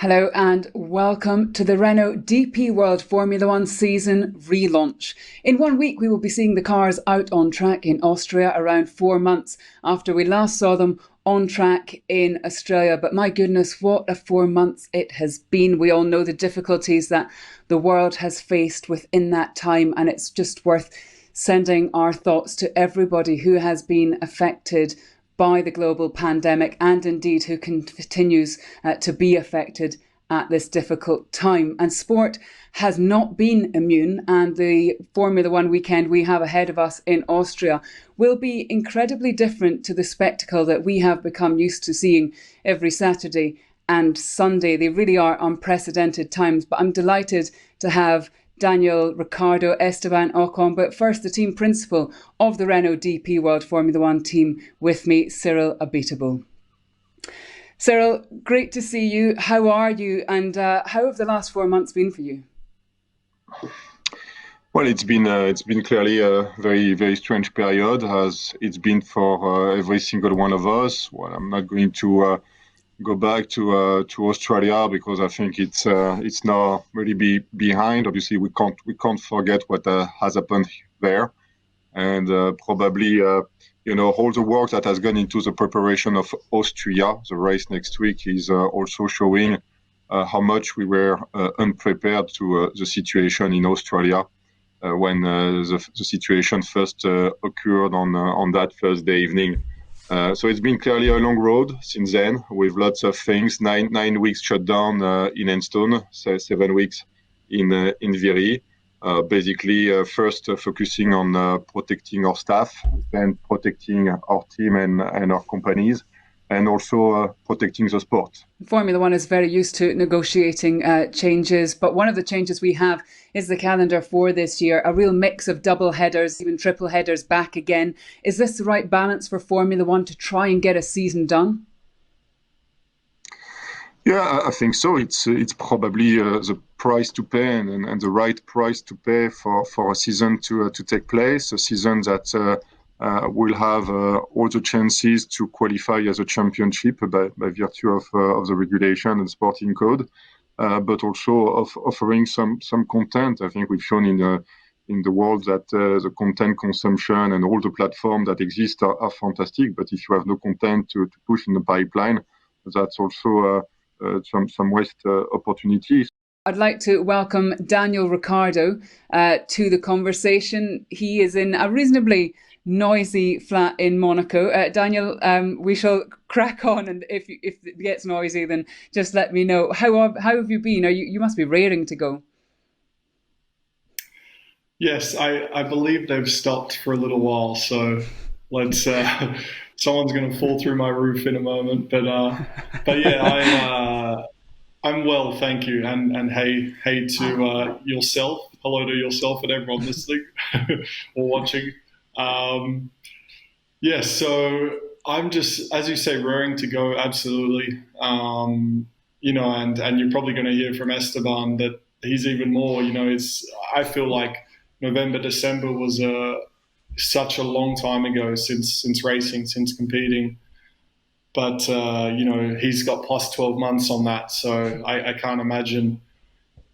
Hello and welcome to the Renault DP World Formula One season relaunch. In 1 week, we will be seeing the cars out on track in Austria around 4 months after we last saw them on track in Australia. But my goodness, what a 4 months it has been. We all know the difficulties that the world has faced within that time, and it's just worth sending our thoughts to everybody who has been affected by the global pandemic and indeed who continues to be affected at this difficult time. And sport has not been immune, and the Formula One weekend we have ahead of us in Austria will be incredibly different to the spectacle that we have become used to seeing every Saturday and Sunday. They really are unprecedented times, but I'm delighted to have Daniel Ricciardo, Esteban Ocon, but first the team principal of the Renault DP World Formula One team with me, Cyril Abiteboul. Cyril, great to see you. How are you, and how have the last 4 months been for you? Well, it's been clearly a very, very strange period, as it's been for every single one of us. Well, I'm not going to go back to Australia because I think it's now really behind. Obviously, we can't forget what has happened there, and probably all the work that has gone into the preparation of Austria, the race next week, is also showing how much we were unprepared to the situation in Australia when the situation first occurred on that Thursday evening. So it's been clearly a long road since then, with lots of things. Nine weeks shut down in Enstone, so 7 weeks in Viry. Basically, first focusing on protecting our staff, then protecting our team and our companies, and also protecting the sport. Formula One is very used to negotiating changes, but one of the changes we have is the calendar for this year, a real mix of double headers, even triple headers back again. Is this the right balance for Formula One to try and get a season done? Yeah, I think so. It's probably the price to pay and the right price to pay for a season to take place, a season that will have all the chances to qualify as a championship by virtue of the regulation and sporting code, but also of offering some content. I think we've shown in the world that the content consumption and all the platforms that exist are fantastic. But if you have no content to push in the pipeline, that's also some waste opportunities. I'd like to welcome Daniel Ricciardo to the conversation. He is in a reasonably noisy flat in Monaco. Daniel, we shall crack on, and if it gets noisy, then just let me know. How have you been? You must be raring to go. Yes, I believe they've stopped for a little while, so let's. Someone's going to fall through my roof in a moment, but yeah, I'm well, thank you, and hey to yourself. Hello to yourself and everyone listening or watching. Yeah, so I'm just, as you say, raring to go. Absolutely. And you're probably going to hear from Esteban that he's even more. I feel like November, December was such a long time ago since racing, since competing. But he's got plus 12 months on that, so I can't imagine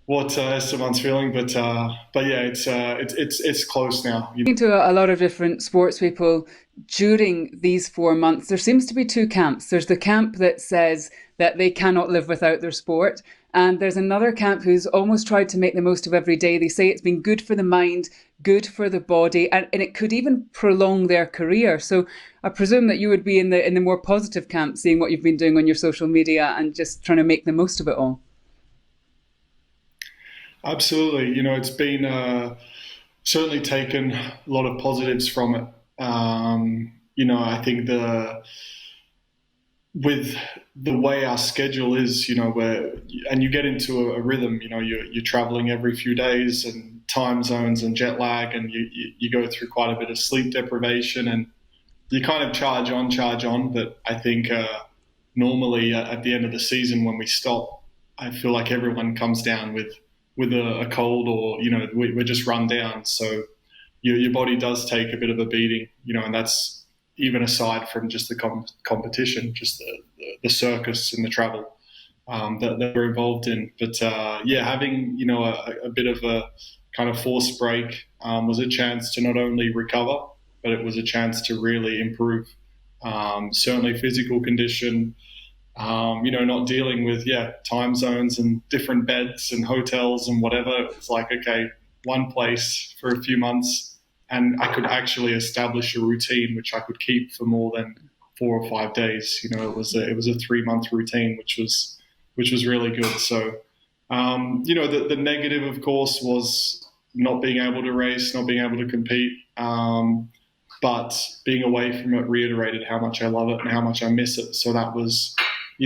what Esteban's feeling. But yeah, it's close now. Speaking to a lot of different sports people during these 4 months, there seems to be two camps. There's the camp that says that they cannot live without their sport, and there's another camp who's almost tried to make the most of every day. They say it's been good for the mind, good for the body, and it could even prolong their career. So I presume that you would be in the more positive camp, seeing what you've been doing on your social media and just trying to make the most of it all. Absolutely. It's been certainly taken a lot of positives from it. I think with the way our schedule is, and you get into a rhythm, you're traveling every few days and time zones and jet lag, and you go through quite a bit of sleep deprivation, and you kind of charge on. But I think normally at the end of the season when we stop, I feel like everyone comes down with a cold, or we're just run down. So your body does take a bit of a beating, and that's even aside from just the competition, just the circus and the travel. that we're involved in. But having a bit of a kind of forced break was a chance to not only recover, but it was a chance to really improve. Certainly physical condition, not dealing with time zones and different beds and hotels and whatever. It's like, okay, one place for a few months, and I could actually establish a routine which I could keep for more than 4 or 5 days. It was a 3-month routine, which was really good. So, the negative, of course, was not being able to race, not being able to compete. But being away from it reiterated how much I love it and how much I miss it. So that was,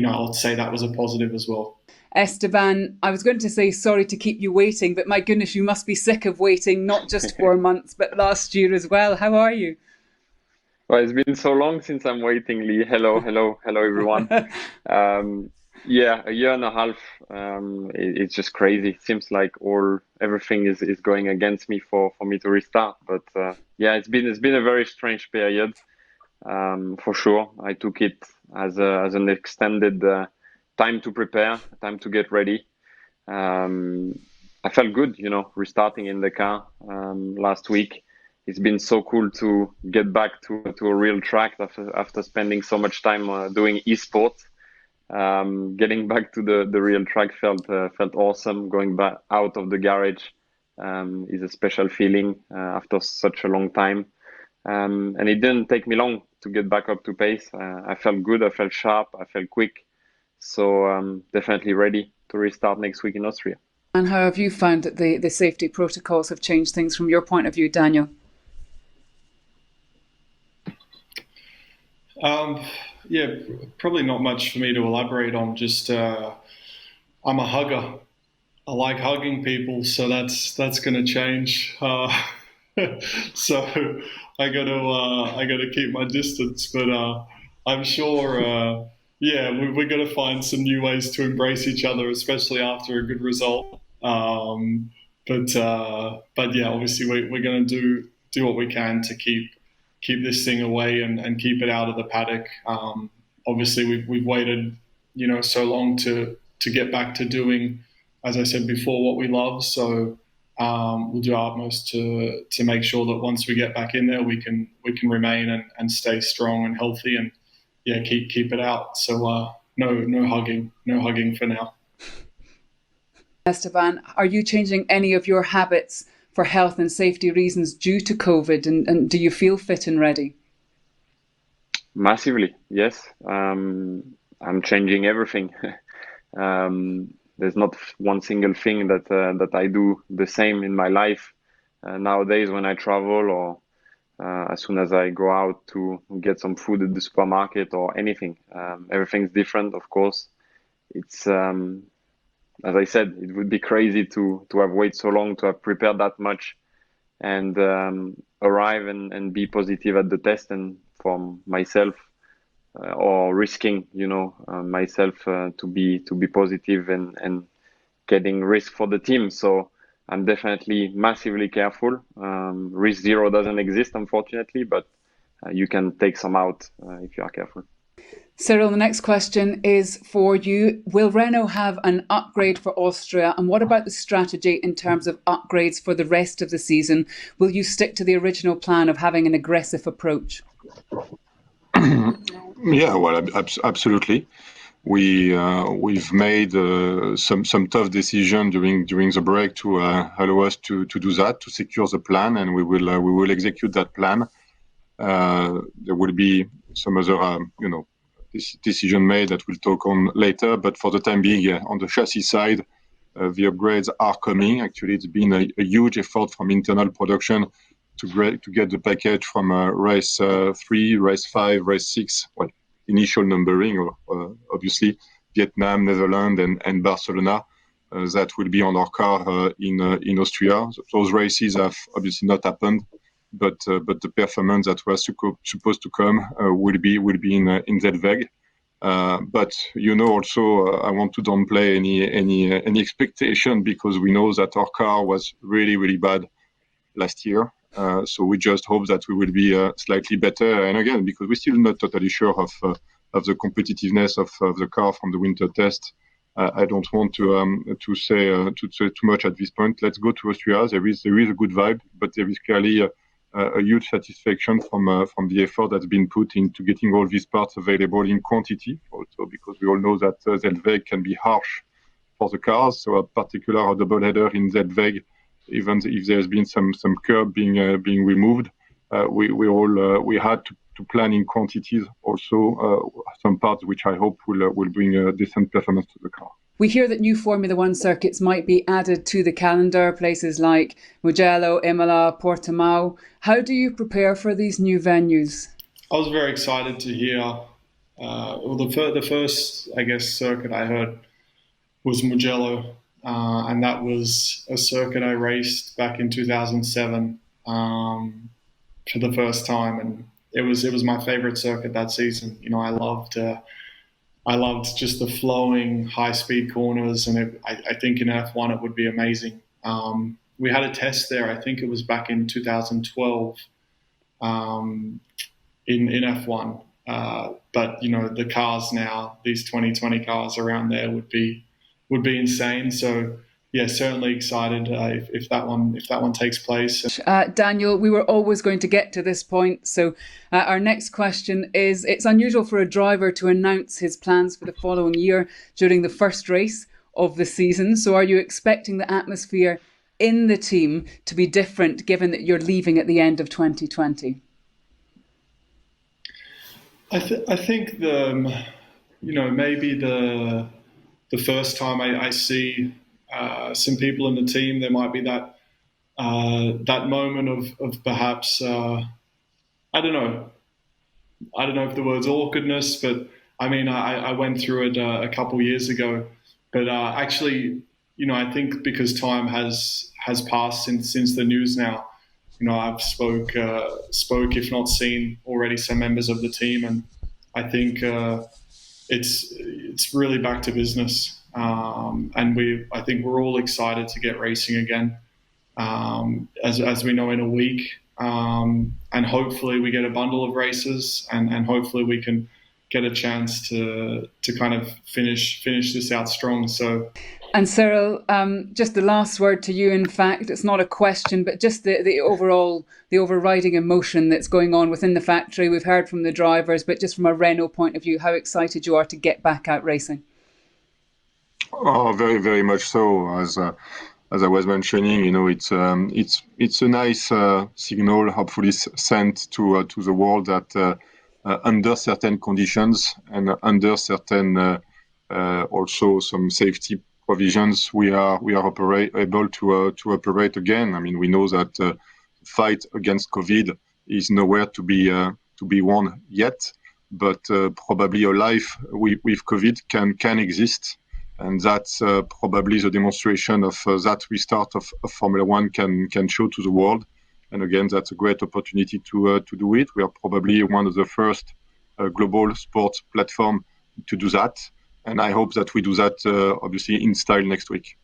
I'll say that was a positive as well. Esteban, I was going to say sorry to keep you waiting, but my goodness, you must be sick of waiting, not just 4 months, but last year as well. How are you? Well, it's been so long since I'm waiting, Lee. Hello, everyone. A year and a half. It's just crazy. It seems like everything is going against me for me to restart. But it's been a very strange period, for sure. I took it as an extended time to prepare, time to get ready. I felt good, restarting in the car last week. It's been so cool to get back to a real track after spending so much time doing esports. Getting back to the real track felt awesome. Going back out of the garage is a special feeling after such a long time. And it didn't take me long to get back up to pace. I felt good, I felt sharp, I felt quick. So I'm definitely ready to restart next week in Austria. And how have you found that the safety protocols have changed things from your point of view, Daniel? Probably not much for me to elaborate on. Just I'm a hugger. I like hugging people, so that's going to change. So I got to keep my distance, but I'm sure. We're going to find some new ways to embrace each other, especially after a good result. But obviously we're going to do what we can to keep this thing away and keep it out of the paddock. Obviously we've waited, so long to get back to doing, as I said before, what we love. So we'll do our utmost to make sure that once we get back in there, we can remain and stay strong and healthy and keep it out. So no hugging for now. Esteban, are you changing any of your habits for health and safety reasons due to COVID, and do you feel fit and ready? Massively, yes. I'm changing everything. There's not one single thing that I do the same in my life nowadays when I travel or as soon as I go out to get some food at the supermarket or anything. Everything's different, of course. It's as I said, it would be crazy to have waited so long, to have prepared that much and arrive and be positive at the test, and for myself or risking, myself to be positive and getting risk for the team. So I'm definitely massively careful. Risk zero doesn't exist, unfortunately, but you can take some out if you are careful. Cyril, the next question is for you. Will Renault have an upgrade for Austria? And what about the strategy in terms of upgrades for the rest of the season? Will you stick to the original plan of having an aggressive approach? Absolutely. We've made some tough decision during the break to allow us to do that, to secure the plan, and we will execute that plan. There will be some other decision made that we'll talk on later, but for the time being, on the chassis side, the upgrades are coming. Actually, it's been a huge effort from internal production to get the package from race 3, race 5, race 6. Well, initial numbering, obviously, Vietnam, Netherlands, and Barcelona. That will be on our car in Austria. Those races have obviously not happened, but the performance that was supposed to come will be in Zedveg. But also I want to downplay any expectation, because we know that our car was really, really bad last year. So we just hope that we will be slightly better. And again, because we're still not totally sure of the competitiveness of the car from the winter test, I don't want to say too much at this point. Let's go to Austria. There is a good vibe, but there is clearly a huge satisfaction from the effort that's been put into getting all these parts available in quantity. Also, because we all know that Zeltweg can be harsh for the cars. So, a particular double-header in Zeltweg, even if there's been some curb being removed, we had to plan in quantities also some parts which I hope will bring a decent performance to the car. We hear that new Formula One circuits might be added to the calendar, places like Mugello, Imola, Portimao. How do you prepare for these new venues? I was very excited to hear. The first, I guess, circuit I heard was Mugello, and that was a circuit I raced back in 2007 for the first time, and it was my favorite circuit that season. I loved just the flowing high-speed corners, and I think in F1 it would be amazing. We had a test there. I think it was back in 2012 in F1. But the cars now, these 2020 cars around there would be insane. So yeah, certainly excited if that one takes place. Daniel, we were always going to get to this point. So our next question is, it's unusual for a driver to announce his plans for the following year during the first race of the season. So are you expecting the atmosphere in the team to be different given that you're leaving at the end of 2020? I think maybe the first time I see some people in the team, there might be that moment of perhaps I don't know if the word's awkwardness, but I mean I went through it a couple years ago, but actually I think because time has passed since the news now. I've spoke if not seen already some members of the team, and I think it's really back to business. And I think we're all excited to get racing again, as we know in a week, and hopefully we get a bundle of races, and hopefully we can get a chance to kind of finish this out strong. So. And Cyril, just the last word to you. In fact, it's not a question, but just the overriding emotion that's going on within the factory. We've heard from the drivers, but just from a Renault point of view, how excited you are to get back out racing. Oh, very, very much so. As I was mentioning, it's a nice signal, hopefully sent to the world that under certain conditions and under certain also some safety provisions, we are able to operate again. I mean, we know that the fight against COVID is nowhere to be won yet, but probably a life with COVID can exist. And that's probably the demonstration of that restart of Formula One can show to the world. And again, that's a great opportunity to do it. We are probably one of the first global sports platform to do that. And I hope that we do that, obviously, in style next week.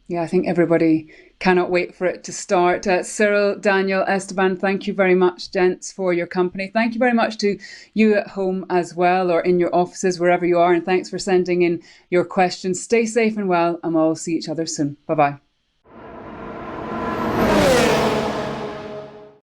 Yeah, I think everybody cannot wait for it to start. Cyril, Daniel, Esteban, thank you very much, gents, for your company. Thank you very much to you at home as well, or in your offices, wherever you are. And thanks for sending in your questions. Stay safe and well, and we'll see each other soon. Bye-bye.